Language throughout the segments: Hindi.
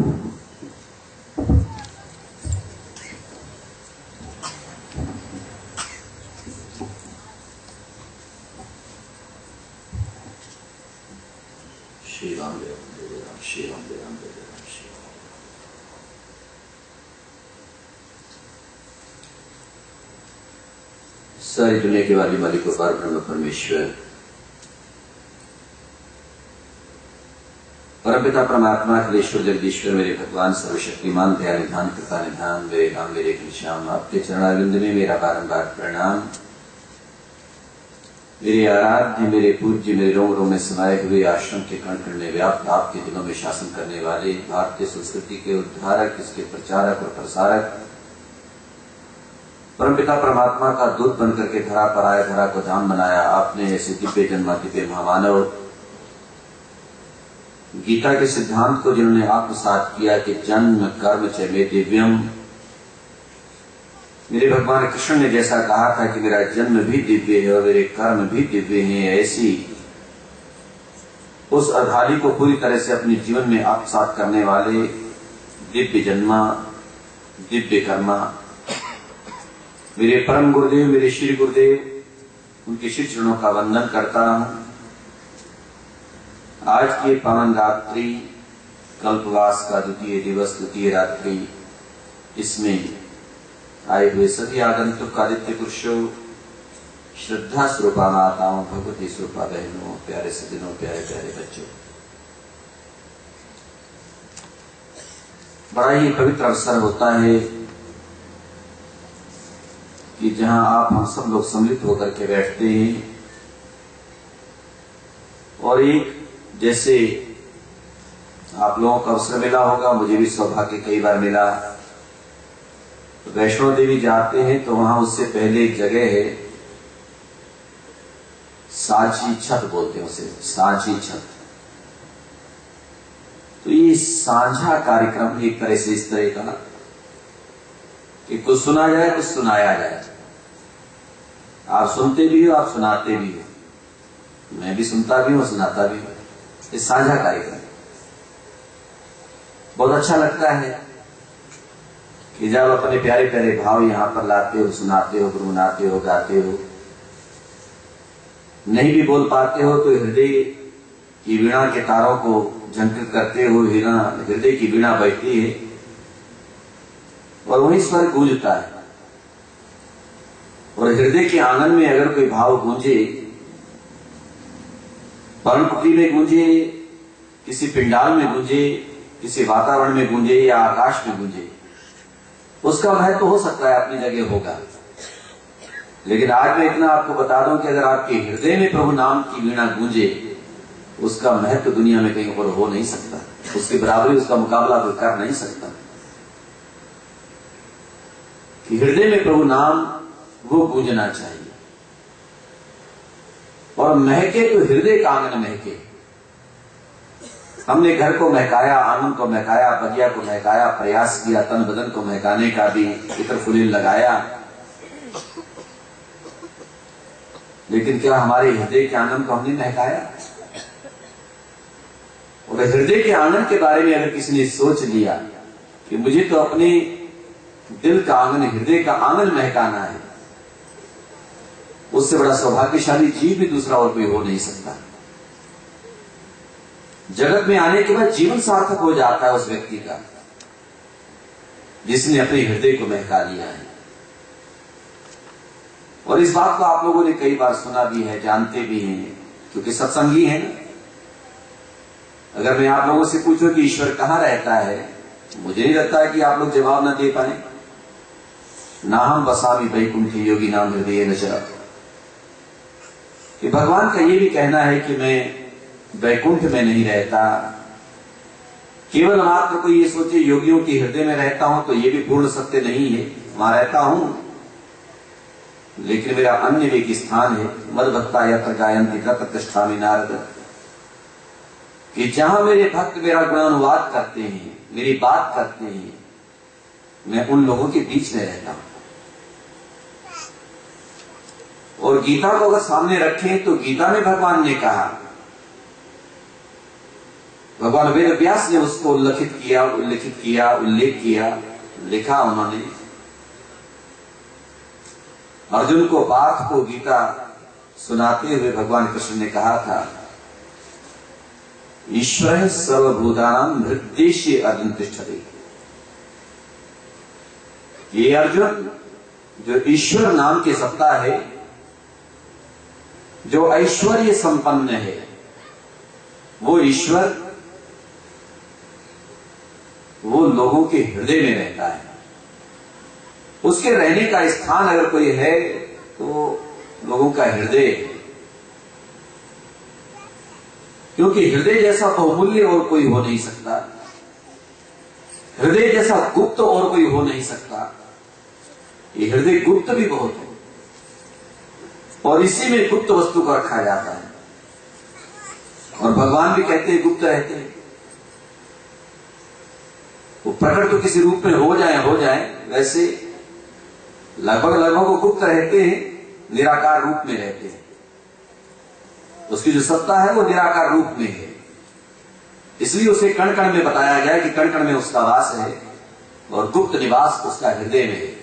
श्री राम जय राम, श्री राम जय राम, जय राम श्री राम। सारी दुनिया के वाली मालिक व पार ब्रह्म परमेश्वर परमपिता परमात्मा अखिलेश्वर जगदीश्वर मेरे भगवान सर्वशक्तिमान दया निधान कृपा निधान मेरे राम मेरे घनश्याम, आपके चरणारविंद में मेरा बारंबार प्रणाम। मेरे आराध्य, मेरे पूज्य, मेरे रोम रोम में समाये हुए आश्रम के कण कण में व्याप्त, आपके दिलों में शासन करने वाले, भारतीय संस्कृति के उद्धारक, इसके प्रचारक और प्रसारक, परमपिता परमात्मा का दूत बनकर के धरा पर आए, धरा को धाम बनाया आपने। ऐसे दिव्य जन्मा दिव्य महामानव, गीता के सिद्धांत को जिन्होंने आत्मसात किया कि जन्म कर्म च मे दिव्यम, मेरे भगवान कृष्ण ने जैसा कहा था कि मेरा जन्म भी दिव्य है और मेरे कर्म भी दिव्य हैं, ऐसी उस अधाली को पूरी तरह से अपने जीवन में आत्मसात करने वाले दिव्य जन्मा दिव्य कर्मा मेरे परम गुरुदेव, मेरे श्री गुरुदेव, उनके श्री चरणों का वंदन करता हूं। आज की पावन रात्रि, कल्पवास का द्वितीय दिवस, द्वितीय रात्रि, इसमें आए हुए सभी आगंतुक आदित्य पुरुषों, श्रद्धा स्वरूपा माताओं, भगवती स्वरूपा बहनों, प्यारे सज्जनों, प्यारे प्यारे बच्चों, बड़ा ही पवित्र अवसर होता है कि जहां आप हम सब लोग सम्मिलित होकर के बैठते हैं और एक जैसे आप लोगों को अवसर मिला होगा, मुझे भी सौभाग्य कई बार मिला, वैष्णो देवी जाते हैं तो वहां उससे पहले एक जगह है, साझी छत बोलते हैं उसे, साझी छत। तो ये साझा कार्यक्रम एक तरह से इस तरह का कि कुछ सुना जाए, कुछ सुनाया जाए। आप सुनते भी हो, आप सुनाते भी हो, मैं भी सुनता भी हूं, सुनाता भी हूं। ये साझा कार्यक्रम बहुत अच्छा लगता है कि जब अपने प्यारे प्यारे भाव यहां पर लाते हो, सुनाते हो, गुनगुनाते हो, गाते हो, नहीं भी बोल पाते हो तो हृदय की वीणा के तारों को झंकृत करते हो, हृदय की वीणा बजती है और वही स्वर गूंजता है। और हृदय के आंगन में अगर कोई भाव गूंजे, पर्णकुटी में गूंजे, किसी पिंडाल में गूंजे, किसी वातावरण में गूंजे या आकाश में गूंजे, उसका महत्व तो हो सकता है अपनी जगह होगा। लेकिन आज मैं इतना आपको बता दूं कि अगर आपके हृदय में प्रभु नाम की वीणा गूंजे, उसका महत्व दुनिया में कहीं और हो नहीं सकता, उसकी बराबरी, उसका मुकाबला कोई कर नहीं सकता। कि हृदय में प्रभु नाम वो गूंजना चाहिए और महके तो हृदय का आंगन महके। हमने घर को महकाया, आंगन को महकाया, बगिया को महकाया, प्रयास किया तन बदन को महकाने का भी, इतर फुलीन लगाया, लेकिन क्या हमारे हृदय के आंगन को हमने महकाया? और हृदय के आंगन के बारे में अगर किसी ने सोच लिया कि मुझे तो अपने दिल का आंगन, हृदय का आंगन महकाना है, उससे बड़ा सौभाग्यशाली जीव भी दूसरा और कोई हो नहीं सकता। जगत में आने के बाद जीवन सार्थक हो जाता है उस व्यक्ति का जिसने अपने हृदय को महका लिया है। और इस बात को आप लोगों ने कई बार सुना भी है, जानते भी हैं, क्योंकि सत्संगी है ना। अगर मैं आप लोगों से पूछूं कि ईश्वर कहां रहता है, मुझे नहीं लगता है कि आप लोग जवाब ना दे पाए। ना हम बसावी वैकुंठी योगी नाम हृदय न च, कि भगवान का ये भी कहना है कि मैं वैकुंठ में नहीं रहता। केवल मात्र कोई ये सोचे योगियों के हृदय में रहता हूं तो ये भी पूर्ण सत्य नहीं है, वहां रहता हूं, लेकिन मेरा अन्य भी एक स्थान है, मद भक्ता यत्र गायन्ति तत्र तिष्ठामि नारद, कि जहां मेरे भक्त मेरा गुणानुवाद करते हैं, मेरी बात करते हैं, मैं उन लोगों के बीच में रहता हूं। और गीता को अगर सामने रखें तो गीता में भगवान ने कहा, भगवान वेद व्यास ने उसको उल्लेख किया, लिखा उन्होंने। अर्जुन को पार्थ को गीता सुनाते हुए भगवान कृष्ण ने कहा था, ईश्वर सर्वभूतानां हृद्देश्ये अर्जुन तिष्ठति। ये अर्जुन जो ईश्वर नाम की सत्ता है, जो ऐश्वर्य संपन्न है, वो ईश्वर वो लोगों के हृदय में रहता है। उसके रहने का स्थान अगर कोई है तो लोगों का हृदय, क्योंकि हृदय जैसा बहुमूल्य और कोई हो नहीं सकता, हृदय जैसा गुप्त और कोई हो नहीं सकता। ये हृदय गुप्त भी बहुत है और इसी में गुप्त वस्तु को रखा जाता है। और भगवान भी कहते हैं गुप्त रहते हैं। वो प्रकट तो किसी रूप में हो जाए, वैसे लगभग वो गुप्त रहते हैं, निराकार रूप में रहते हैं। उसकी जो सत्ता है वो निराकार रूप में है, इसलिए उसे कण कण में बताया गया कि कण कण में उसका वास है और गुप्त निवास उसका हृदय में है।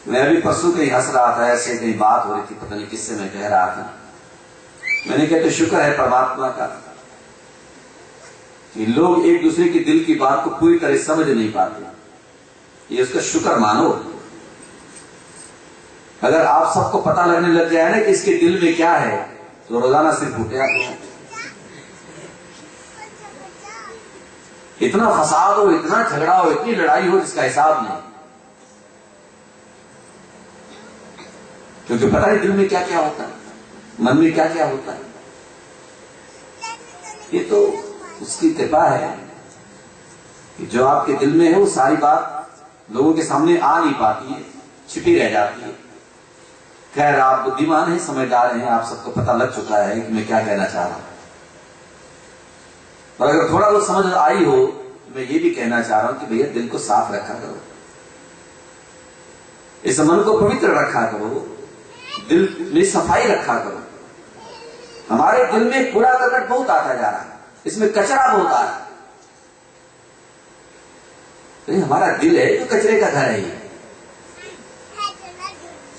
मैं अभी परसों कहीं हंस रहा था, ऐसे कहीं बात हो रही थी, पता नहीं किससे मैं कह रहा था। मैंने कहते शुक्र है परमात्मा का कि लोग एक दूसरे के दिल की बात को पूरी तरह समझ नहीं पाते, ये उसका शुक्र मानो। अगर आप सबको पता लगने लग जाए ना कि इसके दिल में क्या है, तो रोजाना सिर्फ फूटे इतना फसाद हो, इतना झगड़ा हो, इतनी लड़ाई हो जिसका हिसाब नहीं, क्योंकि पता है दिल में क्या क्या होता है, मन में क्या क्या होता है। ये तो उसकी कृपा है कि जो आपके दिल में है वो सारी बात लोगों के सामने आ नहीं पाती है, छिपी रह जाती है। खैर आप बुद्धिमान हैं, समझदार हैं, आप सबको पता लग चुका है कि मैं क्या कहना चाह रहा हूं। और अगर थोड़ा बहुत समझ आई हो तो मैं ये भी कहना चाह रहा हूं कि भैया दिल को साफ रखा करो, इस मन को पवित्र रखा करो, दिल में सफाई रखा करो। हमारे दिल में कूड़ा करकट बहुत आता जा रहा है, इसमें कचरा बहुत आ रहा है। तो हमारा दिल है तो कचरे का घर है ये,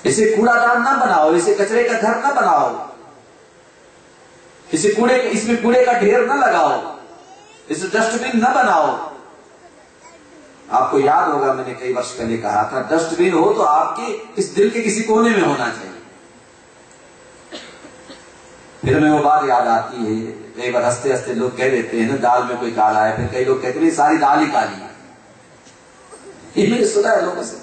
इसे कूड़ादान ना बनाओ, इसे कचरे का घर ना बनाओ, इसमें कूड़े का ढेर ना लगाओ, इसे डस्टबिन ना बनाओ। आपको याद होगा मैंने कई वर्ष पहले कहा था, डस्टबिन हो तो आपके इस दिल के किसी कोने में होना चाहिए। फिर हमें वो बात याद आती है, कई बार हंसते हंसते लोग कह देते हैं ना दाल में कोई काला है, फिर कई लोग कहते हैं सारी दाल ही काली है। ये मैंने सुना है लोगों से।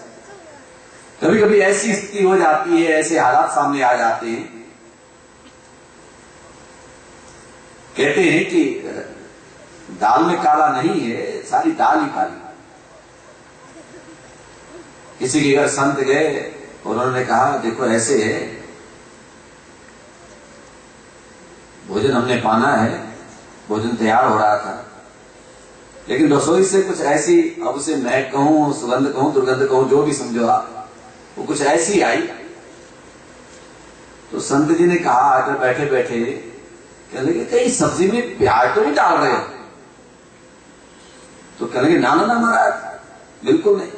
कभी कभी ऐसी स्थिति हो जाती है, ऐसे हालात सामने आ जाते हैं, कहते हैं कि दाल में काला नहीं है, सारी दाल ही काली। किसी के घर संत गए और उन्होंने कहा देखो ऐसे है, भोजन हमने पाना है, भोजन तैयार हो रहा था, लेकिन रसोई से कुछ ऐसी, अब उसे महक कहूं, सुगंध कहूं, दुर्गंध कहूं, जो भी समझो आप, वो कुछ ऐसी आई। तो संत जी ने कहा आकर बैठे बैठे, कहने लगे कहीं सब्जी में प्याज तो नहीं डाल रहे हो? तो कहने लगे ना ना ना महाराज बिल्कुल नहीं।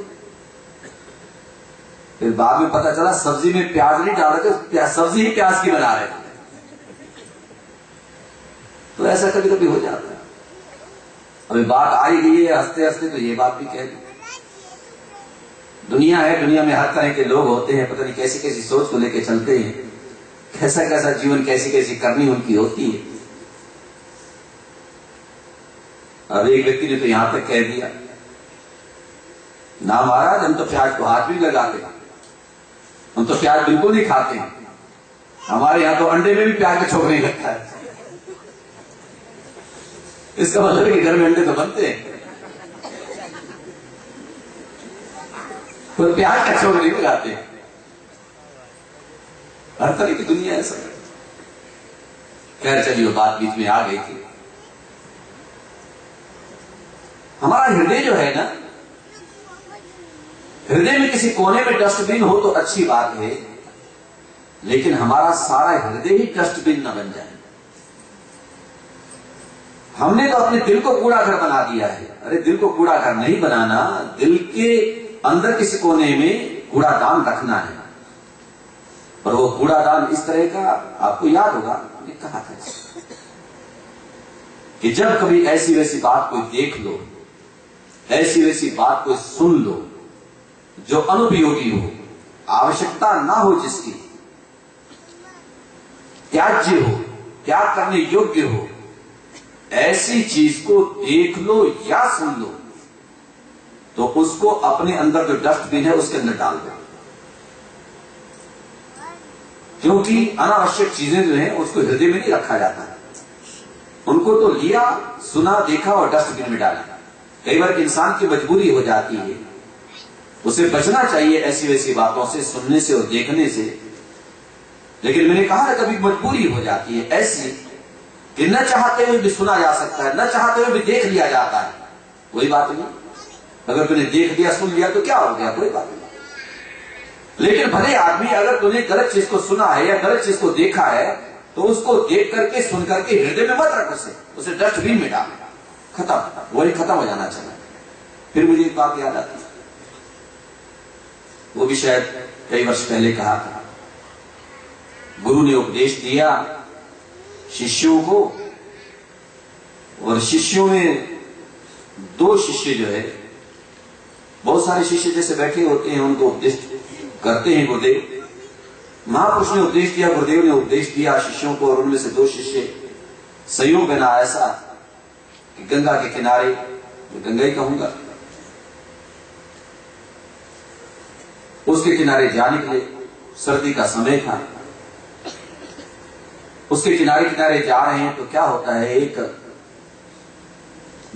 फिर बाद में पता चला सब्जी में प्याज नहीं डाल रहे, सब्जी ही प्याज की बना रहे थे। तो ऐसा कभी कभी हो जाता है। अभी बात आई गई है हंसते हंसते, तो ये बात भी कह दी। दुनिया है, दुनिया में हर तरह के लोग होते हैं, पता नहीं कैसी कैसी सोच को लेकर चलते हैं, कैसा कैसा जीवन, कैसी कैसी करनी उनकी होती है। अब एक व्यक्ति ने तो यहां तक कह दिया ना महाराज हम तो प्याज को हाथ भी नहीं लगाते, हम तो प्याज बिल्कुल नहीं खाते हैं, हमारे यहां तो अंडे में भी प्याज का छोक नहीं लगता है। इसका मतलब है कि घर में अंडे तो बनते हैं, तो प्याज का छोक नहीं लगाते। हर तरह की दुनिया ऐसा। खैर चलिए बात बीच में आ गई थी। हमारा हृदय जो है ना, हृदय में किसी कोने में डस्टबिन हो तो अच्छी बात है, लेकिन हमारा सारा हृदय ही डस्टबिन न बन जाए। हमने तो अपने दिल को कूड़ा घर बना दिया है। अरे दिल को कूड़ा घर नहीं बनाना, दिल के अंदर किसी कोने में कूड़ादान रखना है। और वो कूड़ादान इस तरह का, आपको याद होगा मैंने कहा था कि जब कभी ऐसी वैसी बात कोई देख लो, ऐसी वैसी बात कोई सुन लो जो अनुपयोगी हो, आवश्यकता ना हो, जिसकी त्याज्य हो, त्याग करने योग्य हो, ऐसी चीज को देख लो या सुन लो तो उसको अपने अंदर जो डस्टबिन है उसके अंदर डाल दो। क्योंकि अनावश्यक चीजें जो हैं उसको हृदय में नहीं रखा जाता है। उनको तो लिया, सुना, देखा और डस्टबिन में डाला। कई बार इंसान की मजबूरी हो जाती है, उसे बचना चाहिए ऐसी वैसी बातों से, सुनने से और देखने से। लेकिन मैंने कहा ना, कभी मजबूरी हो जाती है ऐसी कि न चाहते हुए भी सुना जा सकता है, न चाहते हुए भी देख लिया जाता है। कोई बात नहीं, अगर तूने देख लिया, सुन लिया तो क्या हो गया, कोई बात नहीं। लेकिन भले आदमी, अगर तूने गलत चीज को सुना है या गलत चीज को देखा है तो उसको देख करके, सुन करके हृदय में मत रख, उसे डस्टबिन में डाल, खत्म, वही खत्म हो जाना चाहिए। फिर मुझे एक बात याद आती है, वो भी शायद कई वर्ष पहले कहा था। गुरु ने उपदेश दिया शिष्यों को, और शिष्यों में दो शिष्य जो है, बहुत सारे शिष्य जैसे बैठे होते हैं, उनको उपदेश करते हैं गुरुदेव। महापुरुष ने उपदेश दिया, गुरुदेव ने उपदेश दिया शिष्यों को, और उनमें से दो शिष्य संयोग बना ऐसा कि गंगा के किनारे, गंगा ही कहूंगा, उसके किनारे जा निकले। सर्दी का समय था, उसके किनारे किनारे जा रहे हैं तो क्या होता है, एक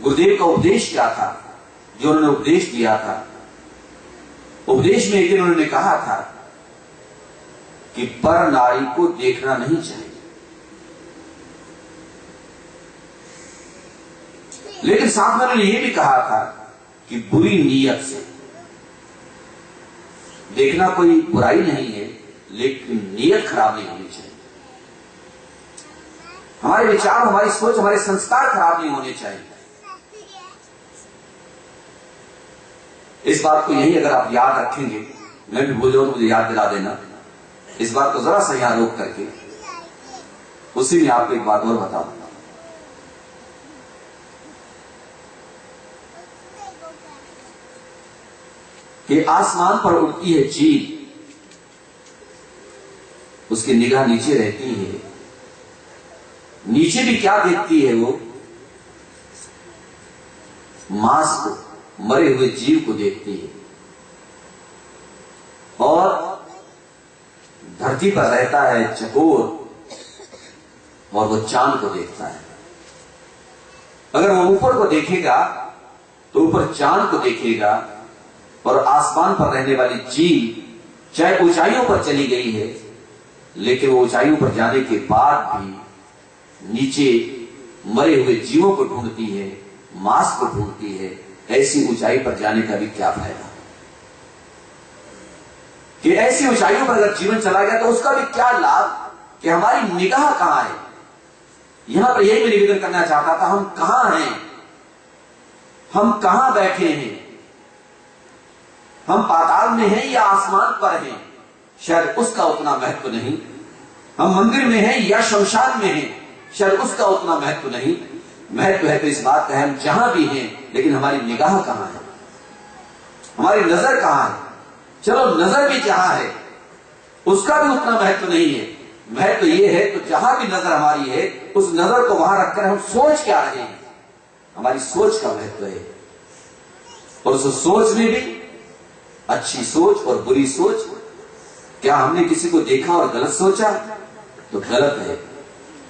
गुरुदेव का उपदेश क्या था जो उन्होंने उपदेश दिया था। उपदेश में एक दिन उन्होंने कहा था कि पर नारी को देखना नहीं चाहिए, लेकिन साथ में उन्होंने यह भी कहा था कि बुरी नीयत से देखना कोई बुराई नहीं है, लेकिन नीयत खराब नहीं होनी चाहिए। हमारे विचार, हमारी सोच, हमारे संस्कार खराब नहीं होने चाहिए। इस बात को यही अगर आप याद रखेंगे, मैं भी भूल जाऊं तो मुझे याद दिला देना, इस बात को जरा सा यहां रोक करके उसी में आपको एक बात और बताऊं कि आसमान पर उड़ती है चील, उसकी निगाह नीचे रहती है, नीचे भी क्या देखती है वो, मांस को, मरे हुए जीव को देखती है। और धरती पर रहता है चकोर, और वो चांद को देखता है। अगर वो ऊपर को देखेगा तो ऊपर चांद को देखेगा, और आसमान पर रहने वाली जीव चाहे ऊंचाइयों पर चली गई है, लेकिन वो ऊंचाइयों पर जाने के बाद भी नीचे मरे हुए जीवों को ढूंढती है, मांस को ढूंढती है। ऐसी ऊंचाई पर जाने का भी क्या फायदा, कि ऐसी ऊंचाइयों पर अगर जीवन चला गया तो उसका भी क्या लाभ, कि हमारी निगाह कहां है। यहां पर यही मैं निवेदन करना चाहता था, हम कहां हैं, हम कहां बैठे हैं, हम पाताल में हैं या आसमान पर हैं, शायद उसका उतना महत्व नहीं। हम मंदिर में हैं या शमशान में हैं, शायद उसका उतना महत्व नहीं। महत्व है तो इस बात का है, हम जहां भी हैं, लेकिन हमारी निगाह कहां है, हमारी नजर कहां है। चलो नजर भी जहां है उसका भी उतना महत्व नहीं है। महत्व यह है तो जहां भी नजर हमारी है, उस नजर को वहां रखकर हम सोच क्या रहे हैं, हमारी सोच का महत्व है। और उस सोच में भी अच्छी सोच और बुरी सोच, क्या हमने किसी को देखा और गलत सोचा तो गलत है,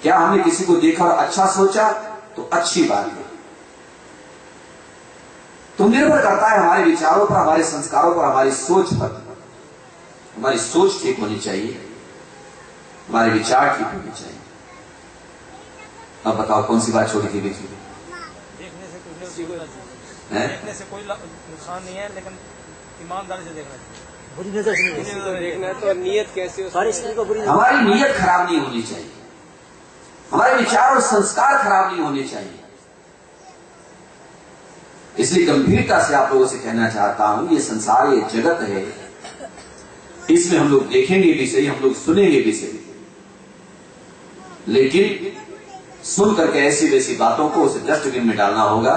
क्या हमने किसी को देखा और अच्छा सोचा तो अच्छी बात है। तो निर्भर करता है हमारे विचारों पर, हमारे संस्कारों पर, हमारी सोच पर। हमारी सोच ठीक होनी चाहिए, हमारे विचार ठीक होने चाहिए। अब बताओ कौन सी बात छोड़ी थी बीच में? देखने से कोई नुकसान नहीं है, लेकिन ईमानदारी से देखना चाहिए। बुरी नजर से देखना है तो नीयत कैसी हो, सारी स्त्री को बुरी, हमारी नीयत खराब नहीं होनी चाहिए, हमारे विचार और संस्कार खराब नहीं होने चाहिए। इसलिए गंभीरता से आप लोगों से कहना चाहता हूं, ये संसार, ये जगत है, इसमें हम लोग देखेंगे भी सही, हम लोग सुनेंगे भी सही, लेकिन सुन करके ऐसी वैसी बातों को उसे डस्टबिन में डालना होगा,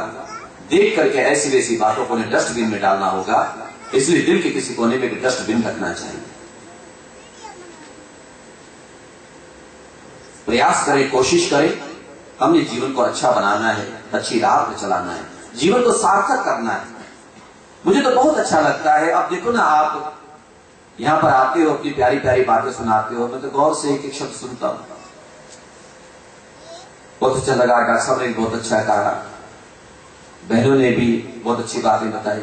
देख करके ऐसी वैसी बातों को उन्हें डस्टबिन में डालना होगा। इसलिए दिल के किसी कोने में डस्टबिन रखना चाहिए। प्रयास करें, कोशिश करें, हमने जीवन को अच्छा बनाना है, अच्छी राह पर चलाना है, जीवन को सार्थक करना है। मुझे तो बहुत अच्छा लगता है। अब देखो ना, आप यहां पर आते हो, अपनी प्यारी प्यारी बातें सुनाते हो, मैं तो गौर से एक एक शब्द सुनता हूं। बहुत अच्छा लगा, डॉक्टर साहब ने बहुत अच्छा कहा, बहनों ने भी बहुत अच्छी बातें बताई,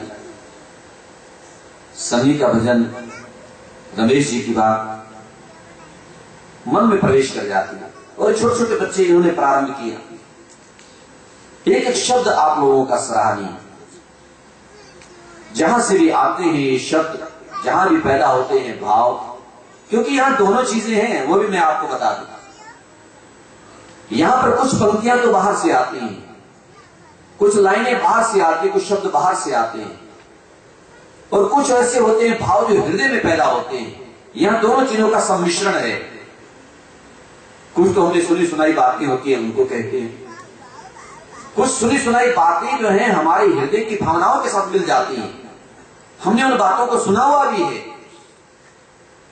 सनी का भजन, रमेश जी की बात मन में प्रवेश कर जाती है। और छोटे छोटे बच्चे इन्होंने प्रारंभ किया, एक एक शब्द आप लोगों का सराहनीय। जहां से भी आते हैं ये शब्द, जहां भी पैदा होते हैं भाव, क्योंकि यहां दोनों चीजें हैं, वो भी मैं आपको बता दूं। यहां पर कुछ पंक्तियां तो बाहर से आती हैं, कुछ लाइनें बाहर से आती हैं, कुछ शब्द बाहर से आते हैं, और कुछ ऐसे होते हैं भाव जो हृदय में पैदा होते हैं। यहां दोनों चीजों का सम्मिश्रण है। कुछ तो हमने सुनी सुनाई बातें होती है, उनको कहते हैं। कुछ सुनी सुनाई बातें जो हैं हमारे हृदय की भावनाओं के साथ मिल जाती हैं, हमने उन बातों को सुना हुआ भी है,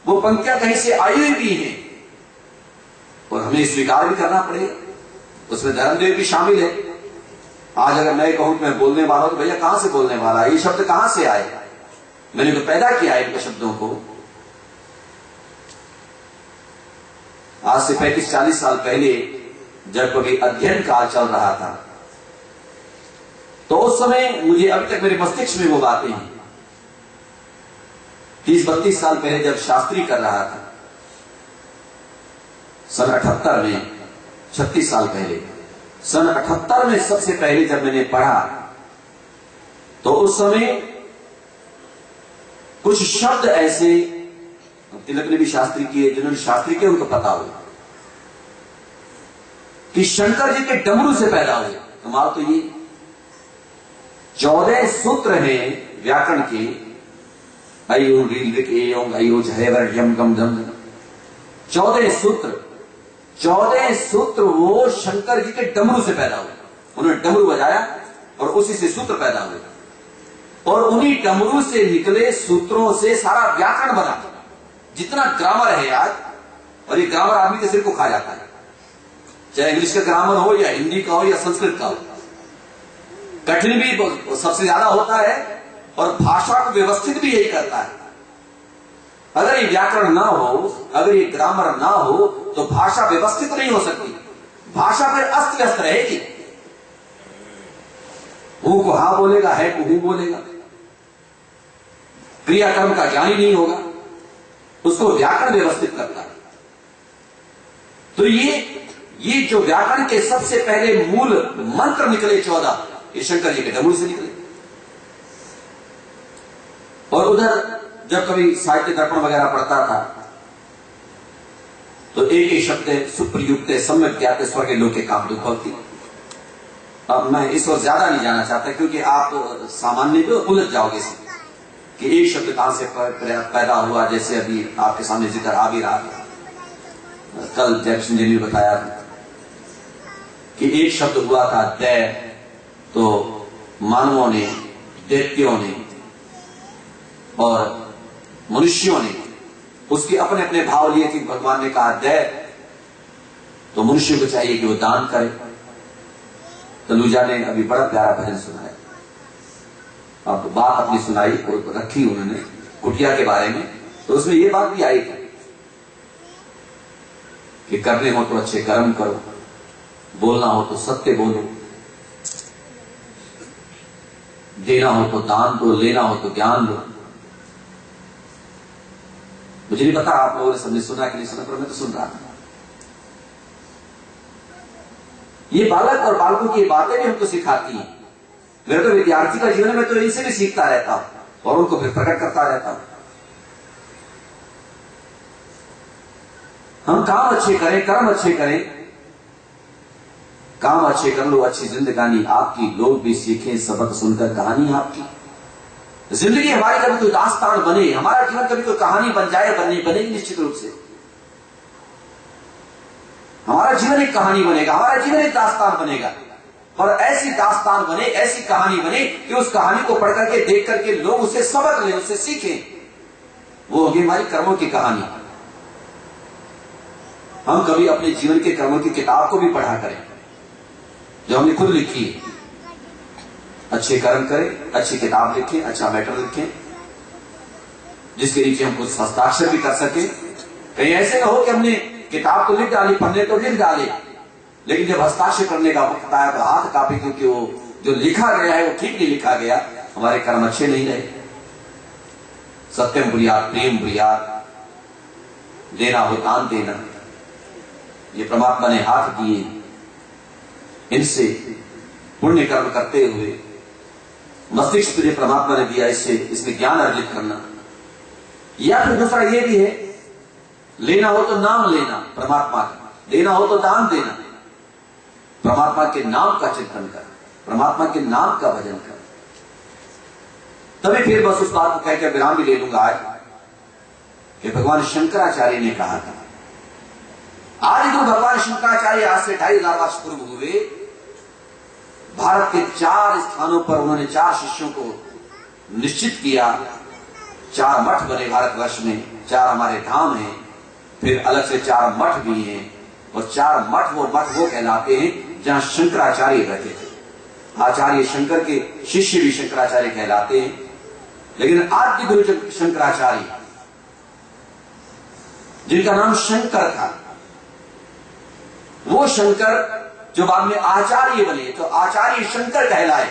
वो पंक्तियां कहीं से आई हुई भी हैं, और हमें स्वीकार भी करना पड़ेगा। उसमें धर्मदेव भी शामिल है। आज अगर मैं कहूं कि मैं बोलने वाला हूं, तो भैया कहां से बोलने वाला है, ये शब्द कहां से आए, मैंने तो पैदा किया है इन शब्दों को। आज से 35-40 साल पहले जब कभी अध्ययन काल चल रहा था, तो उस समय मुझे अभी तक मेरे मस्तिष्क में वो बातें हैं। 30-32 साल पहले जब शास्त्री कर रहा था, सन 78 में, 36 साल पहले, सन 78 में सबसे पहले जब मैंने पढ़ा, तो उस समय कुछ शब्द ऐसे, तिलक ने भी शास्त्री किए, जिन्होंने शास्त्री किए उनको पता हुआ कि शंकर जी के डमरू से पैदा हुए। कमाल तो ये 14 सूत्र हैं व्याकरण के, अयो रील एवं अयो झयवर यम गम धम, 14 सूत्र, 14 सूत्र वो शंकर जी के डमरू से पैदा हुए। उन्होंने डमरू बजाया और उसी से सूत्र पैदा हुए, और उन्हीं डमरू से निकले सूत्रों से सारा व्याकरण बना। जितना ग्रामर है आज, और ये ग्रामर आदमी के सिर को खा जाता है, चाहे इंग्लिश का ग्रामर हो या हिंदी का हो या संस्कृत का हो, कठिन भी सबसे ज्यादा होता है, और भाषा को व्यवस्थित भी यही करता है। अगर ये व्याकरण ना हो, अगर ये ग्रामर ना हो, तो भाषा व्यवस्थित नहीं हो सकती। भाषा फिर अस्त व्यस्त रहेगी। हूं को हा बोलेगा, है को हूं बोलेगा, क्रियाकर्म का ज्ञान ही नहीं होगा, उसको व्याकरण व्यवस्थित करता है। तो ये जो व्याकरण के सबसे पहले मूल मंत्र निकले 14, ये शंकर जी के डमरू से निकले। और उधर जब कभी साहित्य दर्पण वगैरह पढ़ता था, तो एक ही शब्द सुप्रयुक्त सम्यक ज्ञात स्वर्ग लोके काम दुखवती। अब मैं इस ओर ज्यादा नहीं जाना चाहता, क्योंकि आप सामान्य तो उलझ जाओगे कि एक शब्द कहां से पैदा हुआ। जैसे अभी आपके सामने जिक्र आ भी रहा था, कल जयकृष्ण जी ने बताया था कि एक शब्द हुआ था दै, तो मानवों ने, दैत्यों ने और मनुष्यों ने उसके अपने अपने भाव लिए कि भगवान ने कहा दै, तो मनुष्य को चाहिए कि वो दान करे। तलूजा ने अभी बड़ा प्यारा भजन सुनाया, अब बात अपनी सुनाई रखी उन्होंने कुटिया के बारे में, तो उसमें ये बात भी आई थी कि करने हो तो अच्छे कर्म करो, बोलना हो तो सत्य बोलो, देना हो तो दान दो, लेना हो तो ज्ञान दो। मुझे नहीं पता आप लोगों ने सबने सुना कि नहीं सुना, पर मैं तो सुन रहा था। ये बालक और बालकों की बातें भी हमको सिखाती हैं। मेरा तो विद्यार्थी का जीवन है, मैं तो इनसे भी सीखता रहता हूं और उनको फिर प्रकट करता रहता हूं। हम काम अच्छे करें, कर्म अच्छे करें, काम अच्छे कर लो, अच्छी जिंदगानी आपकी, लोग भी सीखें सबक सुनकर कहानी आपकी। जिंदगी हमारी कभी कोई दास्तान बने, हमारा जीवन कभी कोई कहानी बन जाए, बनेगी निश्चित रूप से। हमारा जीवन एक कहानी बनेगा, हमारा जीवन एक दास्तान बनेगा, और ऐसी दास्तान बने, ऐसी कहानी बने कि उस कहानी को पढ़ करके, देख करके लोग उससे सबक लें, उससे सीखें। वो होगी हमारी कर्मों की कहानी। हम कभी अपने जीवन के कर्मों की किताब को भी पढ़ा करें जो हमने खुद लिखी है। अच्छे कर्म करें, अच्छी किताब लिखें, अच्छा मैटर लिखें, जिसके नीचे हम कुछ हस्ताक्षर भी कर सके। कहीं ऐसे ना हो कि हमने किताब तो लिख डाली, पढ़ने तो लिख डाले, लेकिन जब हस्ताक्षर करने का वक्त आया तो हाथ कांपे, क्योंकि वो जो लिखा गया है वो ठीक नहीं लिखा गया, हमारे कर्म अच्छे नहीं रहे। सत्यम बुनियाद, प्रेम बुनियाद, देना हो दान देना, ये परमात्मा ने हाथ दिए, इनसे पुण्य कर्म करते हुए मस्तिष्क तुझे परमात्मा ने दिया, इससे इसमें ज्ञान अर्जित करना। या फिर दूसरा ये भी है, लेना हो तो नाम लेना परमात्मा का, देना हो तो दान देना, परमात्मा के नाम का चिंतन कर, परमात्मा के नाम का भजन कर। तभी फिर बस उस बात को कहकर विराम भी ले लूंगा आज, कि भगवान शंकराचार्य ने कहा था, आज तो भगवान शंकराचार्य आज से 2500 वर्ष पूर्व हुए, भारत के 4 स्थानों पर उन्होंने 4 शिष्यों को निश्चित किया। 4 मठ बने भारतवर्ष में, 4 हमारे धाम हैं, फिर अलग से 4 मठ भी हैं, और 4 मठ वो कहलाते हैं जहां शंकराचार्य रहते थे। आचार्य शंकर के शिष्य भी शंकराचार्य कहलाते हैं, लेकिन आद्य गुरु शंकराचार्य, जिनका नाम शंकर था, वो शंकर जो बाद में आचार्य बने, तो आचार्य शंकर कहलाए,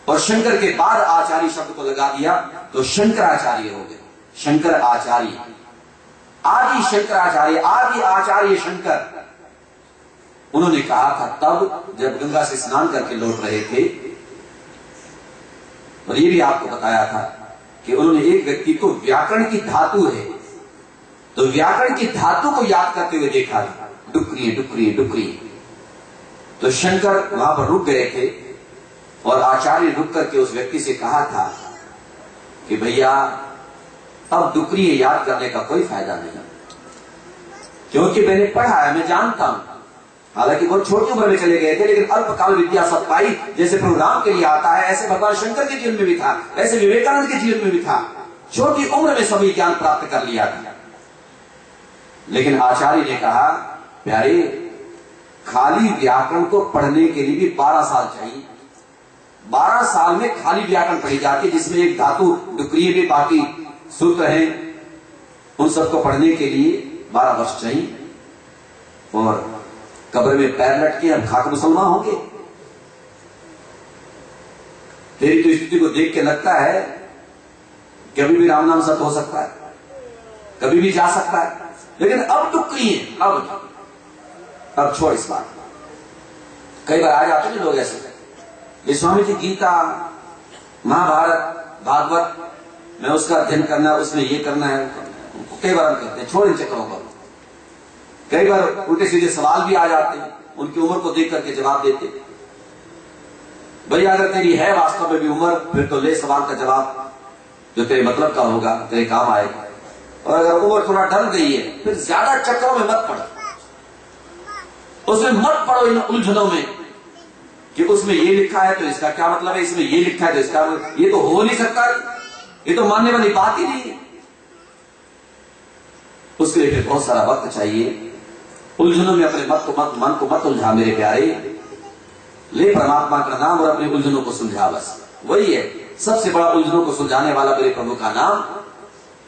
और शंकर के बाद आचार्य शब्द को लगा दिया तो शंकराचार्य हो गए। शंकर आचार्य, आदि शंकराचार्य, आदि आचार्य शंकर। उन्होंने कहा था तब जब गंगा से स्नान करके लौट रहे थे, और ये भी आपको बताया था कि उन्होंने एक व्यक्ति को व्याकरण की धातु है, तो व्याकरण की धातु को याद करते हुए देखा था, डुकरी डुकरी डुकरी। तो शंकर वहां पर रुक गए थे, और आचार्य रुक करके उस व्यक्ति से कहा था कि भैया अब डुकरी याद करने का कोई फायदा नहीं, क्योंकि मैंने पढ़ा है, मैं जानता हूं। हालांकि बहुत छोटी उम्र में चले गए थे, लेकिन अल्पकाल विद्या सब पाई, जैसे प्रभु राम के लिए आता है, ऐसे भगवान शंकर के जीवन में भी था, ऐसे विवेकानंद के जीवन में भी था। छोटी उम्र में सभी ज्ञान प्राप्त कर लिया था। लेकिन आचार्य ने कहा, प्यारे, खाली व्याकरण को पढ़ने के लिए भी 12 साल चाहिए। 12 साल में खाली व्याकरण पढ़ी जाती है, जिसमें एक धातु डुकरी भी, बाकी सूत्र हैं, उन सबको पढ़ने के लिए 12 वर्ष चाहिए। और कब्र में पैर लटके हम खाक मुसलमान होंगे। तेरी तो स्थिति को देख के लगता है कभी भी राम नाम सत्य हो सकता है, कभी भी जा सकता है, लेकिन अब डुकरी है, अब छोड़ इस बात। कई बार आ जाते हैं लोग ऐसे, ये स्वामी जी गीता, महाभारत, भागवत में उसका अध्ययन करना, उसमें ये करना है, कई बार हम कहते हैं छोड़ इन चक्करों को। कई बार उल्टे सीधे सवाल भी आ जाते हैं, उनकी उम्र को देख करके जवाब देते। भैया अगर तेरी है वास्तव में भी उम्र, फिर तो ले सवाल का जवाब जो तेरे मतलब का होगा, तेरे काम आएगा। और अगर उम्र थोड़ा ढल गई है, फिर ज्यादा चक्करों में मत पड़ो, उसमें मत पड़ो इन उलझनों में कि उसमें ये लिखा है तो इसका क्या मतलब है, इसमें ये लिखा है तो इसका, ये तो हो नहीं सकता, ये तो मानने वाली बात ही नहीं है। उसके लिए फिर बहुत सारा वक्त चाहिए। उलझनों में अपने मन को मत उलझा मेरे प्यारे, ले परमात्मा का नाम और अपने उलझनों को सुलझा। बस वही है सबसे बड़ा उलझनों को सुलझाने वाला मेरे प्रभु का नाम।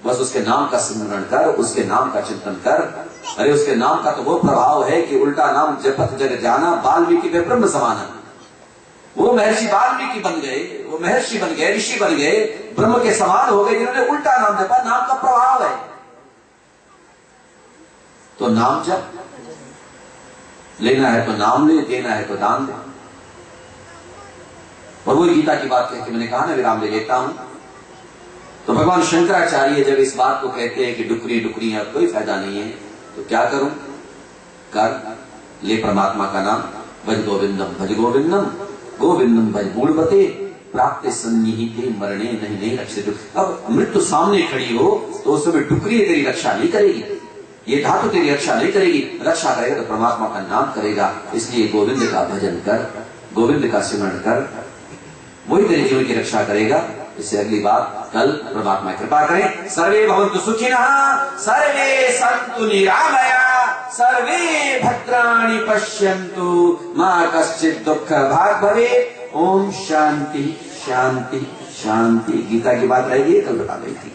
बस उसके नाम का स्मरण कर, उसके नाम का चिंतन कर। अरे उसके नाम का तो वो प्रभाव है कि उल्टा नाम जपत जग जाना, वाल्मीकि में ब्रह्म समाना। वो महर्षि वाल्मीकि बन गए, वो महर्षि बन गए, ऋषि बन गए, ब्रह्म के समान हो गए जिन्होंने उल्टा नाम जपा। नाम का प्रभाव है, तो नाम जप, लेना है तो नाम ले, देना है तो दान दे। और वो गीता की बात कहकर मैंने कहा ना विराम ले लेता हूं। तो भगवान शंकराचार्य जब इस बात को कहते हैं कि डुकरी डुकरी है, कोई फायदा नहीं है, तो क्या करूं? कर ले परमात्मा का नाम, भज गोविंदम गोविंदम भज मूढ़मते, प्राप्त सन्निहिते मरणे नहीं रक्षित। अब मृत्यु सामने खड़ी हो तो उस समय टुकड़ी तेरी रक्षा नहीं करेगी, ये धातु तेरी रक्षा नहीं करेगी, रक्षा करेगा तो परमात्मा का नाम करेगा। इसलिए गोविंद का भजन कर, गोविंद का स्मरण कर, वही तेरे जीवन की रक्षा करेगा। इससे अगली बात कल परमात्मा कृपा करें। सर्वे भवन्तु सुखिनः, सर्वे सन्तु निरामया, सर्वे भद्राणि पश्यन्तु, मा कश्चित् दुःख भाग् भवेत्। ओम शांति शांति शांति। गीता की बात रहेगी कल बता देगी।